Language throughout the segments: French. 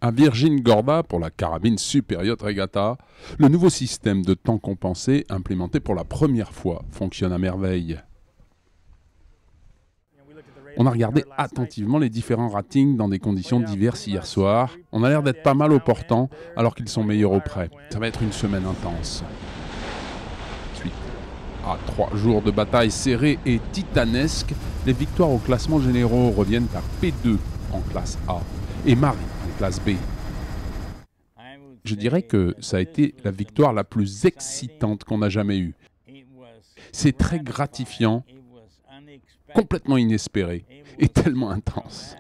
À Virgin Gorda, pour la Carabine Super Yacht Regatta, le nouveau système de temps compensé implémenté pour la première fois fonctionne à merveille. On a regardé attentivement les différents ratings dans des conditions diverses hier soir. On a l'air d'être pas mal au portant alors qu'ils sont meilleurs au près. Ça va être une semaine intense. Suite à 3 jours de bataille serrée et titanesque, les victoires au classement généraux reviennent à P2 en classe A et Marie en classe B. Je dirais que ça a été la victoire la plus excitante qu'on a jamais eue. C'est très gratifiant, complètement inespéré et tellement intense.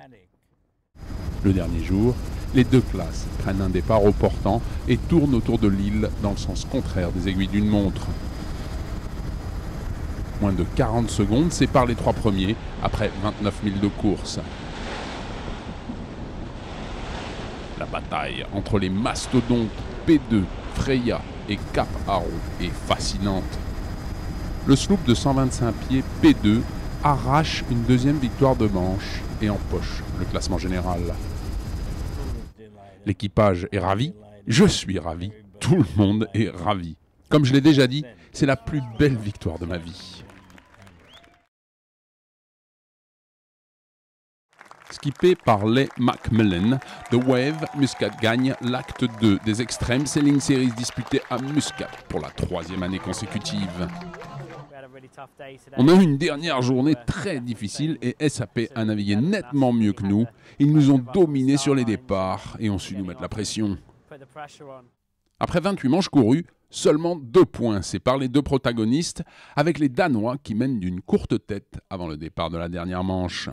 Le dernier jour, les deux classes prennent un départ au portant et tournent autour de l'île dans le sens contraire des aiguilles d'une montre. Moins de 40 secondes séparent les 3 premiers après 29 milles de course. La bataille entre les mastodontes P2, Freya et Cap Arrow est fascinante. Le sloop de 125 pieds P2 arrache une deuxième victoire de manche et empoche le classement général. L'équipage est ravi, je suis ravi, tout le monde est ravi. Comme je l'ai déjà dit, c'est la plus belle victoire de ma vie. Skippé par les Macmillan, The Wave, Muscat gagne l'acte 2 des Extreme Sailing Series disputées à Muscat pour la 3e année consécutive. On a eu une dernière journée très difficile et SAP a navigué nettement mieux que nous. Ils nous ont dominés sur les départs et ont su nous mettre la pression. Après 28 manches courues, seulement 2 points séparent les deux protagonistes, avec les Danois qui mènent d'une courte tête avant le départ de la dernière manche.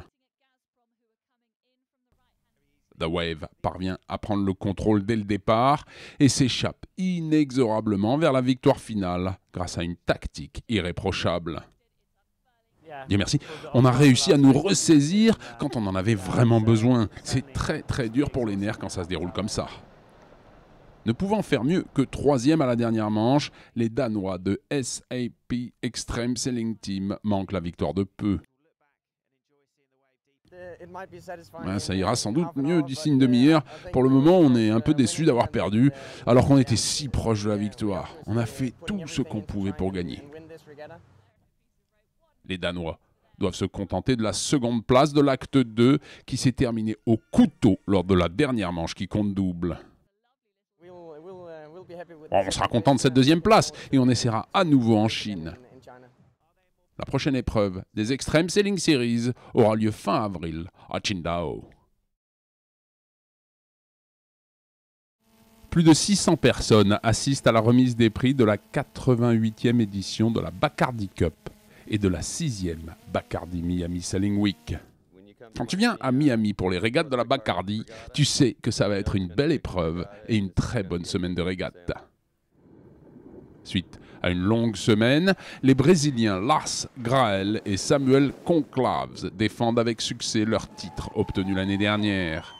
The Wave parvient à prendre le contrôle dès le départ et s'échappe inexorablement vers la victoire finale grâce à une tactique irréprochable. Dieu merci, on a réussi à nous ressaisir quand on en avait vraiment besoin. C'est très dur pour les nerfs quand ça se déroule comme ça. Ne pouvant faire mieux que 3e à la dernière manche, les Danois de SAP Extreme Sailing Team manquent la victoire de peu. Ça ira sans doute mieux d'ici une demi-heure. Pour le moment, on est un peu déçus d'avoir perdu, alors qu'on était si proche de la victoire. On a fait tout ce qu'on pouvait pour gagner. Les Danois doivent se contenter de la seconde place de l'acte 2, qui s'est terminé au couteau lors de la dernière manche qui compte double. On sera content de cette deuxième place et on essaiera à nouveau en Chine. La prochaine épreuve des Extreme Sailing Series aura lieu fin avril à Qingdao. Plus de 600 personnes assistent à la remise des prix de la 88e édition de la Bacardi Cup et de la 6e Bacardi Miami Sailing Week. Quand tu viens à Miami pour les régates de la Bacardi, tu sais que ça va être une belle épreuve et une très bonne semaine de régate. Suite à une longue semaine, les Brésiliens Lars Grael et Samuel Conclaves défendent avec succès leur titre obtenu l'année dernière.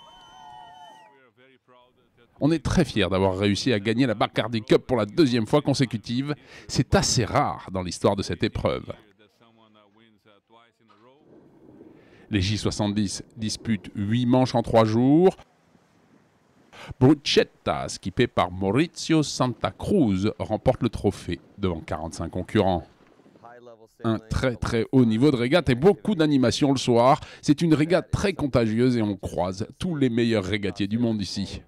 On est très fiers d'avoir réussi à gagner la Bacardi Cup pour la 2e fois consécutive. C'est assez rare dans l'histoire de cette épreuve. Les J70 disputent 8 manches en 3 jours. Bruschetta, skippé par Maurizio Santa Cruz, remporte le trophée devant 45 concurrents. Un très haut niveau de régate et beaucoup d'animation le soir. C'est une régate très contagieuse et on croise tous les meilleurs régatiers du monde ici.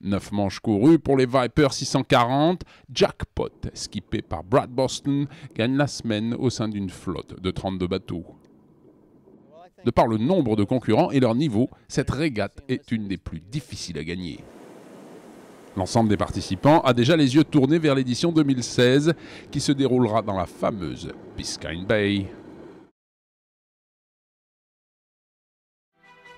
9 manches courues pour les Viper 640. Jackpot, skippé par Brad Boston, gagne la semaine au sein d'une flotte de 32 bateaux. De par le nombre de concurrents et leur niveau, cette régate est une des plus difficiles à gagner. L'ensemble des participants a déjà les yeux tournés vers l'édition 2016 qui se déroulera dans la fameuse Biscayne Bay.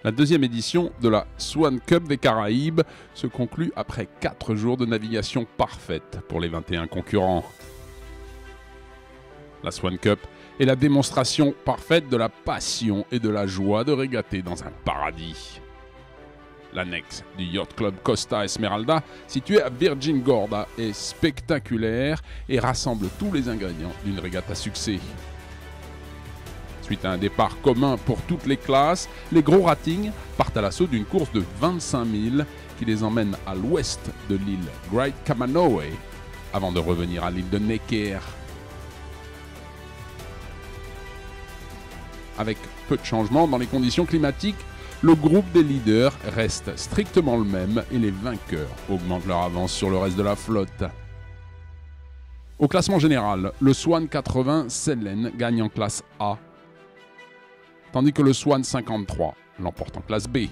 La 2e édition de la Swan Cup des Caraïbes se conclut après 4 jours de navigation parfaite pour les 21 concurrents. La Swan Cup est la démonstration parfaite de la passion et de la joie de régater dans un paradis. L'annexe du Yacht Club Costa Esmeralda, situé à Virgin Gorda, est spectaculaire et rassemble tous les ingrédients d'une régate à succès. Suite à un départ commun pour toutes les classes, les gros ratings partent à l'assaut d'une course de 25 000 qui les emmène à l'ouest de l'île Great Kamanoe avant de revenir à l'île de Necker. Avec peu de changements dans les conditions climatiques, le groupe des leaders reste strictement le même et les vainqueurs augmentent leur avance sur le reste de la flotte. Au classement général, le Swan 80 Selen gagne en classe A, tandis que le Swan 53 l'emporte en classe B.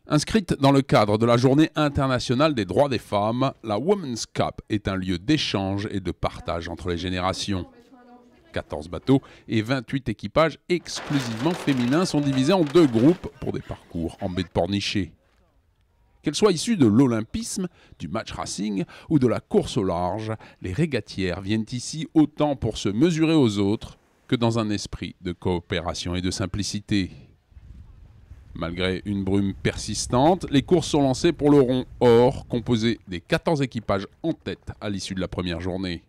Inscrite dans le cadre de la Journée internationale des droits des femmes, la Women's Cup est un lieu d'échange et de partage entre les générations. 14 bateaux et 28 équipages exclusivement féminins sont divisés en 2 groupes pour des parcours en baie de Pornichet. Qu'elles soient issues de l'olympisme, du match racing ou de la course au large, les régatières viennent ici autant pour se mesurer aux autres que dans un esprit de coopération et de simplicité. Malgré une brume persistante, les courses sont lancées pour le rond or, composé des 14 équipages en tête à l'issue de la première journée.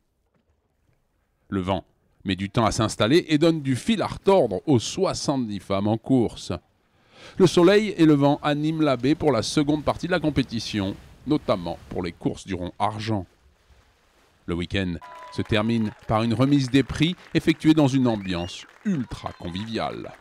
Le vent met du temps à s'installer et donne du fil à retordre aux 70 femmes en course. Le soleil et le vent animent la baie pour la seconde partie de la compétition, notamment pour les courses du rond argent. Le week-end se termine par une remise des prix effectuée dans une ambiance ultra conviviale.